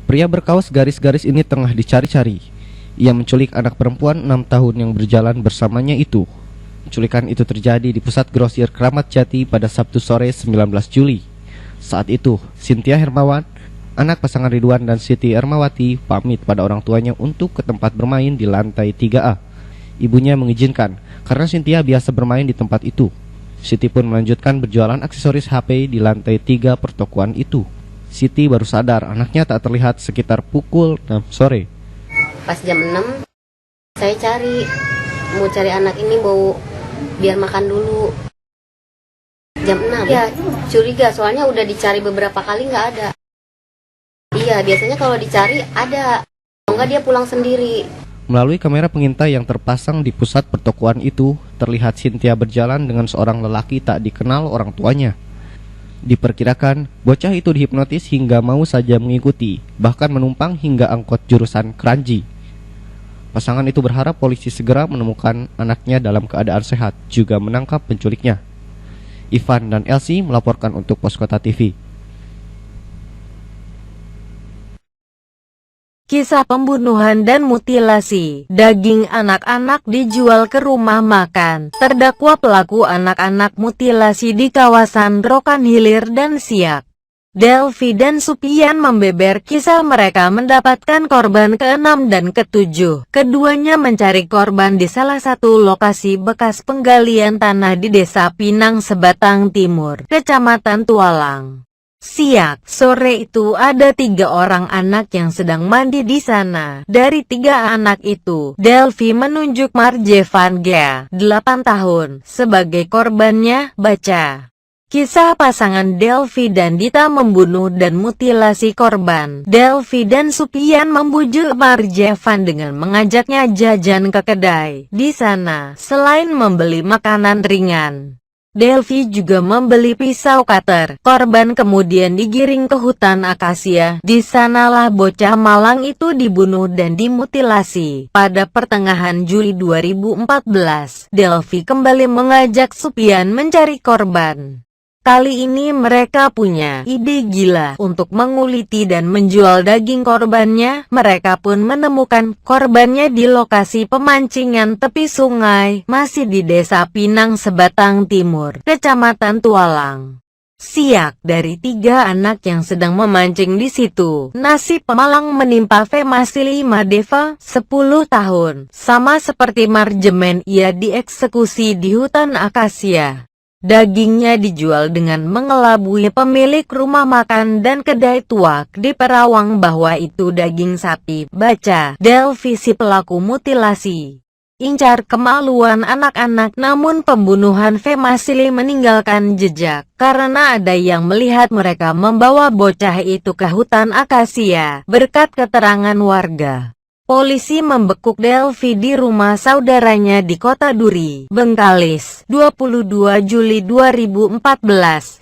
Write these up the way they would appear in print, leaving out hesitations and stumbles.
Pria berkaos garis-garis ini tengah dicari-cari. Ia menculik anak perempuan 6 tahun yang berjalan bersamanya itu. Penculikan itu terjadi di pusat grosir Kramat Jati pada Sabtu sore 19 Juli. Saat itu, Cynthia Hermawan, anak pasangan Ridwan dan Siti Ermawati, pamit pada orang tuanya untuk ke tempat bermain di lantai 3A. Ibunya mengizinkan karena Cynthia biasa bermain di tempat itu. Siti pun melanjutkan berjualan aksesoris HP di lantai 3 pertokoan itu. Siti baru sadar anaknya tak terlihat sekitar pukul 6 sore. Pas jam 6 saya mau cari anak ini biar makan dulu. Jam 6 ya curiga, soalnya udah dicari beberapa kali nggak ada. Iya, biasanya kalau dicari ada, enggak dia pulang sendiri. Melalui kamera pengintai yang terpasang di pusat pertokoan itu, terlihat Cynthia berjalan dengan seorang lelaki tak dikenal orang tuanya. Diperkirakan, bocah itu dihipnotis hingga mau saja mengikuti, bahkan menumpang hingga angkot jurusan Kranji. Pasangan itu berharap polisi segera menemukan anaknya dalam keadaan sehat, juga menangkap penculiknya. Ivan dan Elsie melaporkan untuk Poskota TV. Kisah pembunuhan dan mutilasi daging anak-anak dijual ke rumah makan. Terdakwa pelaku anak-anak mutilasi di kawasan Rokan Hilir dan Siak. Delvi dan Supian membeber kisah mereka mendapatkan korban ke-6 dan ke-7. Keduanya mencari korban di salah satu lokasi bekas penggalian tanah di Desa Pinang Sebatang Timur, Kecamatan Tualang, Siak. Sore itu ada 3 orang anak yang sedang mandi di sana. Dari 3 anak itu, Delvi menunjuk Marjevan Gea, 8 tahun, sebagai korbannya. Baca kisah pasangan Delvi dan Dita membunuh dan mutilasi korban. Delvi dan Supian membujuk Marjevan dengan mengajaknya jajan ke kedai. Di sana, selain membeli makanan ringan, Delvi juga membeli pisau cutter. Korban kemudian digiring ke hutan akasia. Di sanalah bocah malang itu dibunuh dan dimutilasi. Pada pertengahan Juli 2014, Delvi kembali mengajak Supian mencari korban. Kali ini mereka punya ide gila untuk menguliti dan menjual daging korbannya. Mereka pun menemukan korbannya di lokasi pemancingan tepi sungai, masih di Desa Pinang Sebatang Timur, Kecamatan Tualang, Siak. Dari 3 anak yang sedang memancing di situ, nasib malang menimpa Femasili Madeva, 10 tahun. Sama seperti Marjemen, ia dieksekusi di hutan akasia. Dagingnya dijual dengan mengelabui pemilik rumah makan dan kedai tuak di Perawang bahwa itu daging sapi. Baca Delvi, si pelaku mutilasi, incar kemaluan anak-anak, namun pembunuhan Femasili meninggalkan jejak karena ada yang melihat mereka membawa bocah itu ke hutan akasia. Berkat keterangan warga, polisi membekuk Delvi di rumah saudaranya di Kota Duri, Bengkalis, 22 Juli 2014.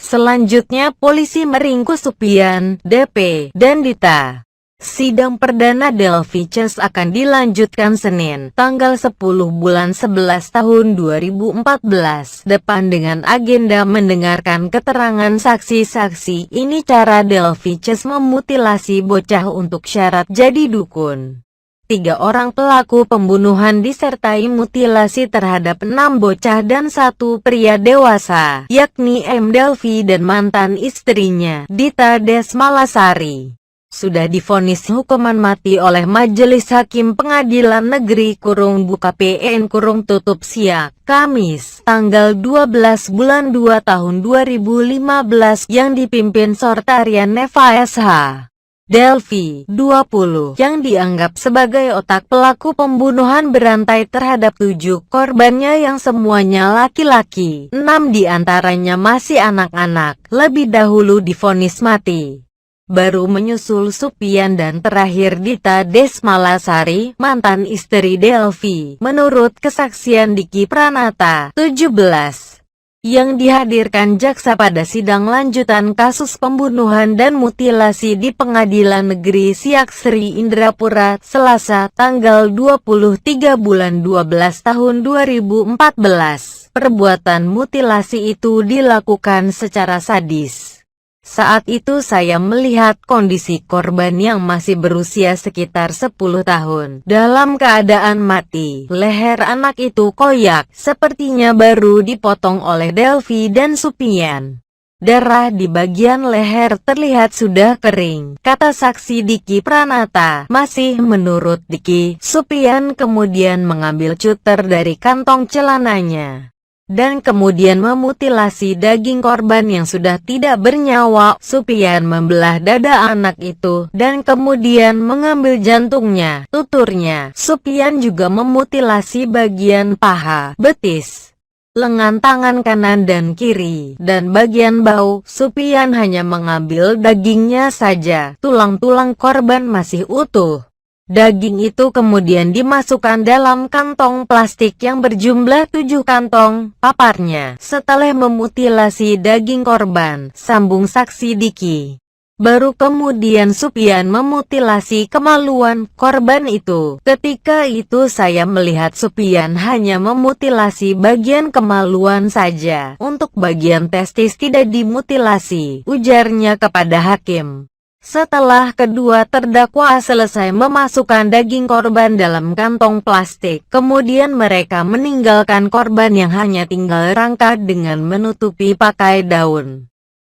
Selanjutnya polisi meringkus Supian, DP, dan Dita. Sidang perdana Delvi Ces akan dilanjutkan Senin, tanggal 10 bulan 11 tahun 2014 depan dengan agenda mendengarkan keterangan saksi-saksi. Ini cara Delvi Ces memutilasi bocah untuk syarat jadi dukun. 3 orang pelaku pembunuhan disertai mutilasi terhadap 6 bocah dan 1 pria dewasa, yakni M. Delvi dan mantan istrinya, Dita Desmalasari, sudah divonis hukuman mati oleh Majelis Hakim Pengadilan Negeri (PN) Siak, Kamis, tanggal 12 bulan 2 tahun 2015 yang dipimpin Sortarian Neva SH. Delvi, 20, yang dianggap sebagai otak pelaku pembunuhan berantai terhadap 7 korbannya yang semuanya laki-laki. 6 diantaranya masih anak-anak, lebih dahulu divonis mati. Baru menyusul Supian dan terakhir Dita Desmalasari, mantan istri Delvi. Menurut kesaksian Diki Pranata, 17, yang dihadirkan jaksa pada sidang lanjutan kasus pembunuhan dan mutilasi di Pengadilan Negeri Siak Sri Indrapura, Selasa, tanggal 23 bulan 12 tahun 2014. Perbuatan mutilasi itu dilakukan secara sadis. Saat itu saya melihat kondisi korban yang masih berusia sekitar 10 tahun dalam keadaan mati. Leher anak itu koyak, sepertinya baru dipotong oleh Delvi dan Supian. Darah di bagian leher terlihat sudah kering, kata saksi Diki Pranata. Masih menurut Diki, Supian kemudian mengambil cutter dari kantong celananya dan kemudian memutilasi daging korban yang sudah tidak bernyawa. Supian membelah dada anak itu dan kemudian mengambil jantungnya, tuturnya. Supian juga memutilasi bagian paha, betis, lengan tangan kanan dan kiri, dan bagian bau. Supian hanya mengambil dagingnya saja, tulang-tulang korban masih utuh. Daging itu kemudian dimasukkan dalam kantong plastik yang berjumlah 7 kantong, paparnya. Setelah memutilasi daging korban, sambung saksi Diki, baru kemudian Supian memutilasi kemaluan korban itu. Ketika itu saya melihat Supian hanya memutilasi bagian kemaluan saja, untuk bagian testis tidak dimutilasi, ujarnya kepada hakim. Setelah kedua terdakwa selesai memasukkan daging korban dalam kantong plastik, kemudian mereka meninggalkan korban yang hanya tinggal rangka dengan menutupi pakai daun.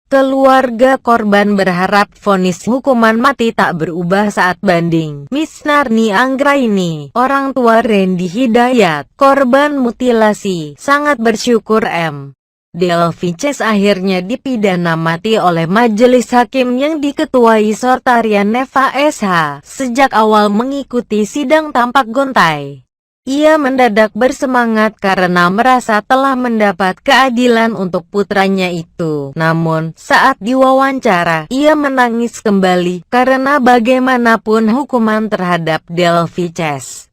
Keluarga korban berharap vonis hukuman mati tak berubah saat banding. Miss Narni Anggraini, orang tua Randy Hidayat, korban mutilasi, sangat bersyukur Delvi Ces akhirnya dipidana mati oleh majelis hakim yang diketuai Sortarian Neva SH. Sejak awal mengikuti sidang tampak gontai. Ia mendadak bersemangat karena merasa telah mendapat keadilan untuk putranya itu. Namun, saat diwawancara, ia menangis kembali karena bagaimanapun hukuman terhadap Delvi Ces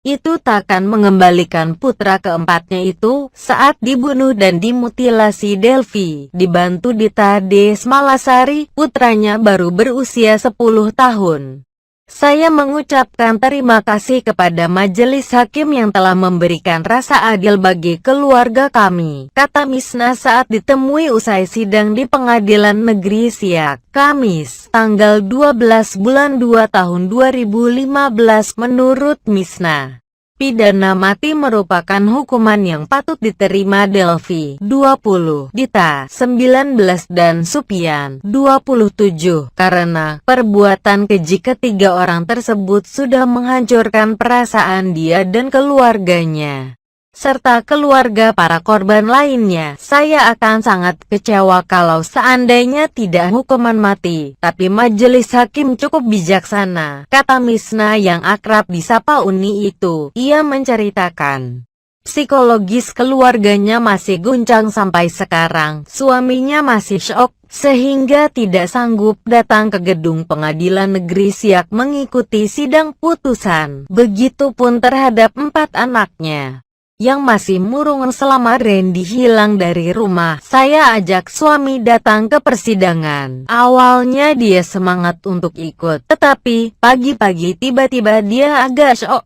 itu takkan mengembalikan putra keempatnya itu. Saat dibunuh dan dimutilasi Delvi, dibantu Dita Desmalasari, putranya baru berusia 10 tahun. Saya mengucapkan terima kasih kepada majelis hakim yang telah memberikan rasa adil bagi keluarga kami, kata Misna saat ditemui usai sidang di Pengadilan Negeri Siak, Kamis, tanggal 12 bulan 2 tahun 2015. Menurut Misna, pidana mati merupakan hukuman yang patut diterima Delvi, 20, Dita, 19 dan Supian, 27, karena perbuatan keji ketiga orang tersebut sudah menghancurkan perasaan dia dan keluarganya, serta keluarga para korban lainnya. Saya akan sangat kecewa kalau seandainya tidak hukuman mati, tapi majelis hakim cukup bijaksana, kata Misna yang akrab disapa Uni itu. Ia menceritakan, psikologis keluarganya masih guncang sampai sekarang. Suaminya masih syok, sehingga tidak sanggup datang ke gedung pengadilan negeri Siak mengikuti sidang putusan. Begitupun terhadap 4 anaknya yang masih murung selama Randy hilang dari rumah. Saya ajak suami datang ke persidangan. Awalnya dia semangat untuk ikut, tetapi pagi-pagi tiba-tiba dia agak syok.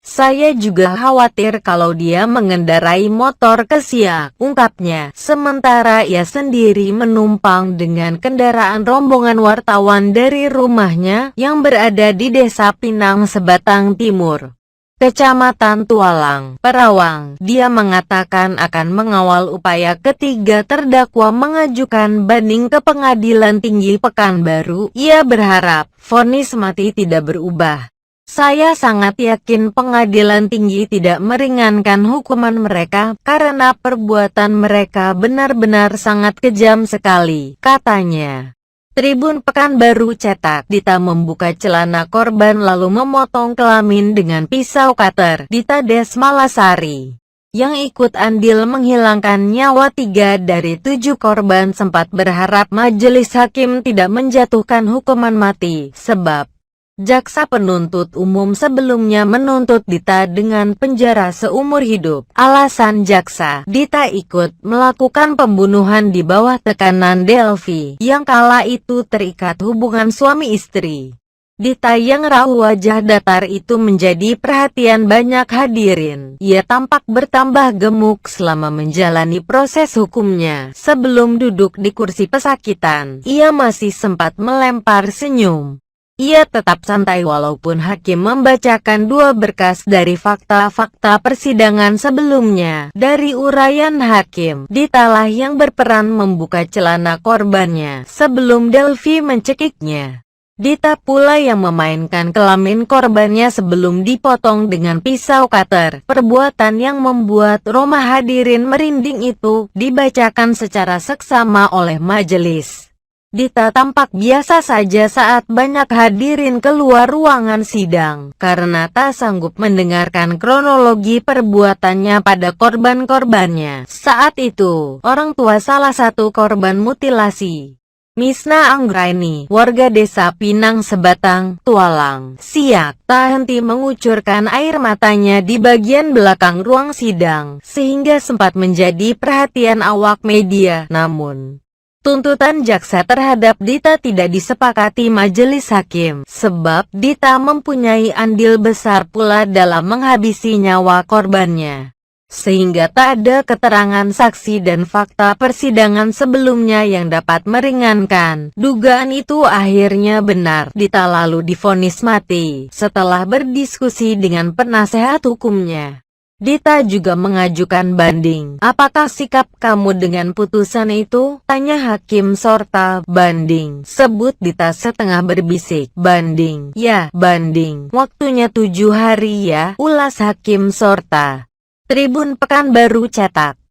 Saya juga khawatir kalau dia mengendarai motor ke Siak, ungkapnya. Sementara ia sendiri menumpang dengan kendaraan rombongan wartawan dari rumahnya yang berada di Desa Pinang Sebatang Timur, Kecamatan Tualang, Perawang. Dia mengatakan akan mengawal upaya ketiga terdakwa mengajukan banding ke Pengadilan Tinggi Pekanbaru. Ia berharap vonis mati tidak berubah. Saya sangat yakin Pengadilan Tinggi tidak meringankan hukuman mereka karena perbuatan mereka benar-benar sangat kejam sekali, katanya. Tribun Pekanbaru cetak, Dita membuka celana korban lalu memotong kelamin dengan pisau cutter. Dita Desmalasari, yang ikut andil menghilangkan nyawa 3 dari 7 korban, sempat berharap majelis hakim tidak menjatuhkan hukuman mati, sebab jaksa penuntut umum sebelumnya menuntut Dita dengan penjara seumur hidup. Alasan jaksa, Dita ikut melakukan pembunuhan di bawah tekanan Delvi, yang kala itu terikat hubungan suami istri. Dita yang raut wajah datar itu menjadi perhatian banyak hadirin. Ia tampak bertambah gemuk selama menjalani proses hukumnya. Sebelum duduk di kursi pesakitan, ia masih sempat melempar senyum. Ia tetap santai walaupun hakim membacakan 2 berkas dari fakta-fakta persidangan sebelumnya. Dari uraian hakim, Dita lah yang berperan membuka celana korbannya sebelum Delvi mencekiknya. Dita pula yang memainkan kelamin korbannya sebelum dipotong dengan pisau cutter. Perbuatan yang membuat Roma hadirin merinding itu dibacakan secara seksama oleh majelis. Dita tampak biasa saja saat banyak hadirin keluar ruangan sidang karena tak sanggup mendengarkan kronologi perbuatannya pada korban-korbannya. Saat itu, orang tua salah satu korban mutilasi, Misna Anggraini, warga desa Pinang Sebatang, Tualang, Siak, tak henti mengucurkan air matanya di bagian belakang ruang sidang, sehingga sempat menjadi perhatian awak media. Namun, tuntutan jaksa terhadap Dita tidak disepakati majelis hakim, sebab Dita mempunyai andil besar pula dalam menghabisi nyawa korbannya. Sehingga tak ada keterangan saksi dan fakta persidangan sebelumnya yang dapat meringankan. Dugaan itu akhirnya benar. Dita lalu divonis mati. Setelah berdiskusi dengan penasehat hukumnya, Dita juga mengajukan banding. Apakah sikap kamu dengan putusan itu? Tanya Hakim Sorta. Banding, sebut Dita setengah berbisik. Banding, ya, banding. Waktunya 7 hari ya, ulas Hakim Sorta. Tribun Pekanbaru cetak.